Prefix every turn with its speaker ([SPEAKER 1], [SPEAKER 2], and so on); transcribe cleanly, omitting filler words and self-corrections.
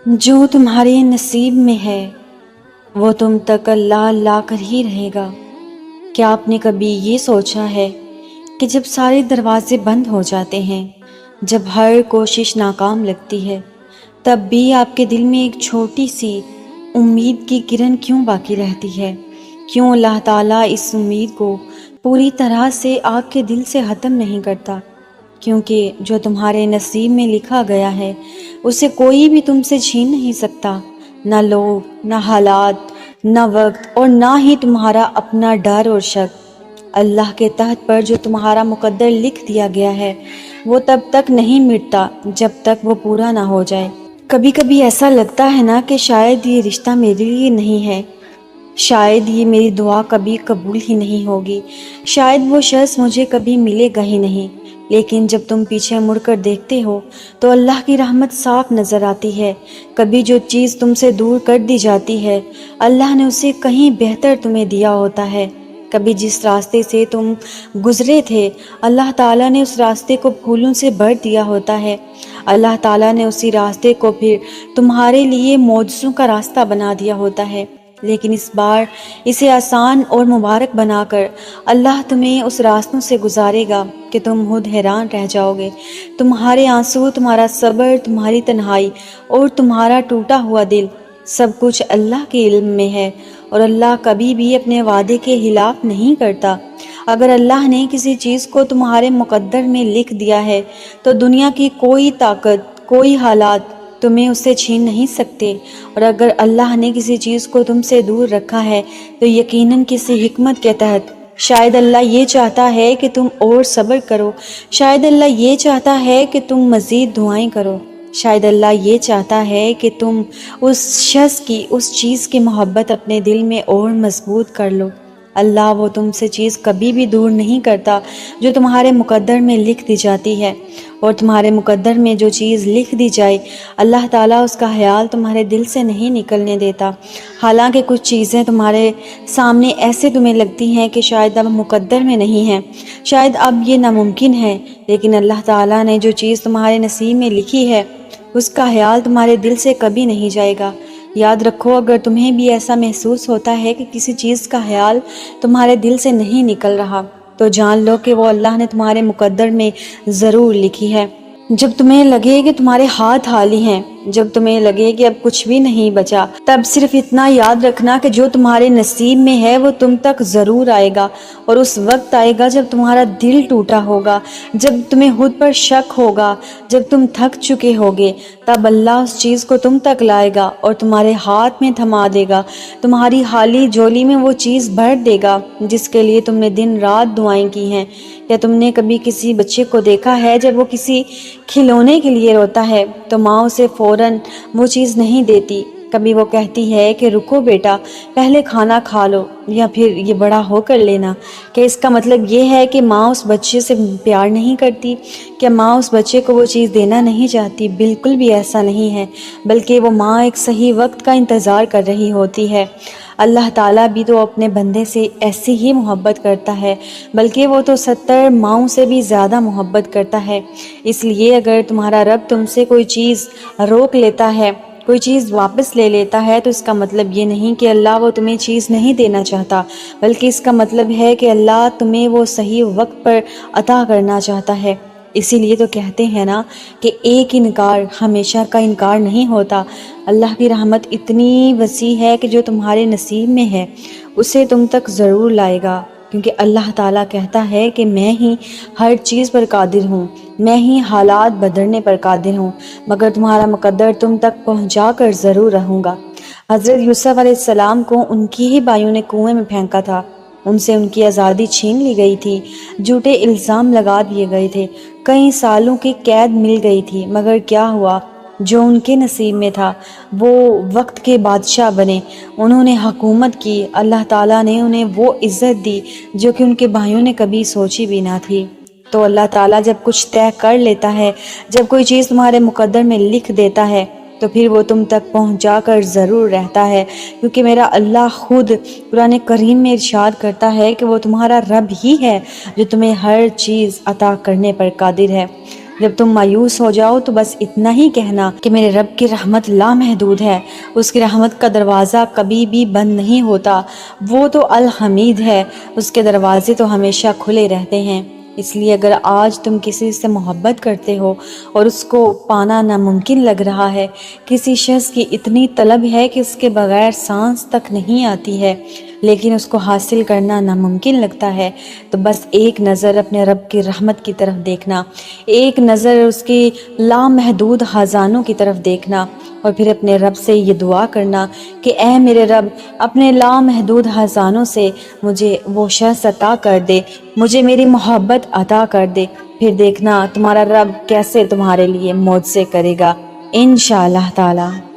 [SPEAKER 1] جو تمہارے نصیب میں ہے وہ تم تک اللہ لا کر ہی رہے گا۔ کیا آپ نے کبھی یہ سوچا ہے کہ جب سارے دروازے بند ہو جاتے ہیں، جب ہر کوشش ناکام لگتی ہے، تب بھی آپ کے دل میں ایک چھوٹی سی امید کی کرن کیوں باقی رہتی ہے؟ کیوں اللہ تعالیٰ اس امید کو پوری طرح سے آپ کے دل سے ختم نہیں کرتا؟ کیونکہ جو تمہارے نصیب میں لکھا گیا ہے اسے کوئی بھی تم سے چھین نہیں سکتا، نہ لوگ، نہ حالات، نہ وقت، اور نہ ہی تمہارا اپنا ڈر اور شک۔ اللہ کے تحت پر جو تمہارا مقدر لکھ دیا گیا ہے وہ تب تک نہیں مٹتا جب تک وہ پورا نہ ہو جائے۔ کبھی کبھی ایسا لگتا ہے نا کہ شاید یہ رشتہ میرے لیے نہیں ہے، شاید یہ میری دعا کبھی قبول ہی نہیں ہوگی، شاید وہ شخص مجھے کبھی ملے گا ہی نہیں۔ لیکن جب تم پیچھے مڑ کر دیکھتے ہو تو اللہ کی رحمت صاف نظر آتی ہے۔ کبھی جو چیز تم سے دور کر دی جاتی ہے اللہ نے اسے کہیں بہتر تمہیں دیا ہوتا ہے۔ کبھی جس راستے سے تم گزرے تھے اللہ تعالیٰ نے اس راستے کو پھولوں سے بھر دیا ہوتا ہے۔ اللہ تعالیٰ نے اسی راستے کو پھر تمہارے لیے معجزوں کا راستہ بنا دیا ہوتا ہے۔ لیکن اس بار اسے آسان اور مبارک بنا کر اللہ تمہیں اس راستوں سے گزارے گا کہ تم خود حیران رہ جاؤ گے۔ تمہارے آنسو، تمہارا صبر، تمہاری تنہائی اور تمہارا ٹوٹا ہوا دل، سب کچھ اللہ کے علم میں ہے، اور اللہ کبھی بھی اپنے وعدے کے خلاف نہیں کرتا۔ اگر اللہ نے کسی چیز کو تمہارے مقدر میں لکھ دیا ہے تو دنیا کی کوئی طاقت، کوئی حالات تمہیں اس سے چھین نہیں سکتے، اور اگر اللہ نے کسی چیز کو تم سے دور رکھا ہے تو یقیناً کسی حکمت کے تحت۔ شاید اللہ یہ چاہتا ہے کہ تم اور صبر کرو، شاید اللہ یہ چاہتا ہے کہ تم مزید دعائیں کرو، شاید اللہ یہ چاہتا ہے کہ تم اس شخص کی، اس چیز کی محبت اپنے دل میں اور مضبوط کر لو۔ اللہ وہ تم سے چیز کبھی بھی دور نہیں کرتا جو تمہارے مقدر میں لکھ دی جاتی ہے، اور تمہارے مقدر میں جو چیز لکھ دی جائے اللہ تعالیٰ اس کا خیال تمہارے دل سے نہیں نکلنے دیتا۔ حالانکہ کچھ چیزیں تمہارے سامنے ایسے تمہیں لگتی ہیں کہ شاید اب مقدر میں نہیں ہیں، شاید اب یہ ناممکن ہے، لیکن اللہ تعالیٰ نے جو چیز تمہارے نصیب میں لکھی ہے اس کا خیال تمہارے دل سے کبھی نہیں جائے گا۔ یاد رکھو، اگر تمہیں بھی ایسا محسوس ہوتا ہے کہ کسی چیز کا خیال تمہارے دل سے نہیں نکل رہا تو جان لو کہ وہ اللہ نے تمہارے مقدر میں ضرور لکھی ہے۔ جب تمہیں لگے کہ تمہارے ہاتھ خالی ہیں، جب تمہیں لگے کہ اب کچھ بھی نہیں بچا، تب صرف اتنا یاد رکھنا کہ جو تمہارے نصیب میں ہے وہ تم تک ضرور آئے گا، اور اس وقت آئے گا جب تمہارا دل ٹوٹا ہوگا، جب تمہیں خود پر شک ہوگا، جب تم تھک چکے ہوگے، تب اللہ اس چیز کو تم تک لائے گا اور تمہارے ہاتھ میں تھما دے گا، تمہاری خالی جھولی میں وہ چیز بھر دے گا جس کے لیے تم نے دن رات دعائیں کی ہیں۔ کیا تم نے کبھی کسی بچے کو دیکھا ہے جب وہ کسی کھلونے کے لیے روتا ہے تو ماں اسے فوراً وہ چیز نہیں دیتی؟ کبھی وہ کہتی ہے کہ رکو بیٹا، پہلے کھانا کھا لو یا پھر یہ بڑا ہو کر لینا۔ کہ اس کا مطلب یہ ہے کہ ماں اس بچے سے پیار نہیں کرتی؟ کیا ماں اس بچے کو وہ چیز دینا نہیں چاہتی؟ بالکل بھی ایسا نہیں ہے، بلکہ وہ ماں ایک صحیح وقت کا انتظار کر رہی ہوتی ہے۔ اللہ تعالیٰ بھی تو اپنے بندے سے ایسی ہی محبت کرتا ہے، بلکہ وہ تو 70 ماؤں سے بھی زیادہ محبت کرتا ہے۔ اس لیے اگر تمہارا رب تم سے کوئی چیز روک لیتا ہے، کوئی چیز واپس لے لیتا ہے، تو اس کا مطلب یہ نہیں کہ اللہ وہ تمہیں چیز نہیں دینا چاہتا، بلکہ اس کا مطلب ہے کہ اللہ تمہیں وہ صحیح وقت پر عطا کرنا چاہتا ہے۔ اسی لیے تو کہتے ہیں نا کہ ایک انکار ہمیشہ کا انکار نہیں ہوتا۔ اللہ کی رحمت اتنی وسیع ہے کہ جو تمہارے نصیب میں ہے اسے تم تک ضرور لائے گا، کیونکہ اللہ تعالیٰ کہتا ہے کہ میں ہی ہر چیز پر قادر ہوں، میں ہی حالات بدلنے پر قادر ہوں، مگر تمہارا مقدر تم تک پہنچا کر ضرور رہوں گا۔ حضرت یوسف علیہ السلام کو ان کی ہی بھائیوں نے کنویں میں پھینکا تھا، ان سے ان کی آزادی چھین لی گئی تھی، جھوٹے الزام لگا دیے گئے تھے، کئی سالوں کی قید مل گئی تھی، مگر کیا ہوا؟ جو ان کے نصیب میں تھا وہ وقت کے بادشاہ بنے، انہوں نے حکومت کی، اللہ تعالیٰ نے انہیں وہ عزت دی جو کہ ان کے بھائیوں نے کبھی سوچی بھی نہ تھی۔ تو اللہ تعالیٰ جب کچھ طے کر لیتا ہے، جب کوئی چیز تمہارے مقدر میں لکھ دیتا ہے تو پھر وہ تم تک پہنچا کر ضرور رہتا ہے، کیونکہ میرا اللہ خود قرآن کریم میں ارشاد کرتا ہے کہ وہ تمہارا رب ہی ہے جو تمہیں ہر چیز عطا کرنے پر قادر ہے۔ جب تم مایوس ہو جاؤ تو بس اتنا ہی کہنا کہ میرے رب کی رحمت لامحدود ہے، اس کی رحمت کا دروازہ کبھی بھی بند نہیں ہوتا، وہ تو الحمید ہے، اس کے دروازے تو ہمیشہ کھلے رہتے ہیں۔ اس لیے اگر آج تم کسی سے محبت کرتے ہو اور اس کو پانا ناممکن لگ رہا ہے، کسی شخص کی اتنی طلب ہے کہ اس کے بغیر سانس تک نہیں آتی ہے، لیکن اس کو حاصل کرنا ناممکن لگتا ہے، تو بس ایک نظر اپنے رب کی رحمت کی طرف دیکھنا، ایک نظر اس کی لامحدود خزانوں کی طرف دیکھنا، اور پھر اپنے رب سے یہ دعا کرنا کہ اے میرے رب، اپنے لامحدود خزانوں سے مجھے وہ شخص عطا کر دے، مجھے میری محبت عطا کر دے۔ پھر دیکھنا تمہارا رب کیسے تمہارے لیے معجزے کرے گا انشاءاللہ تعالی۔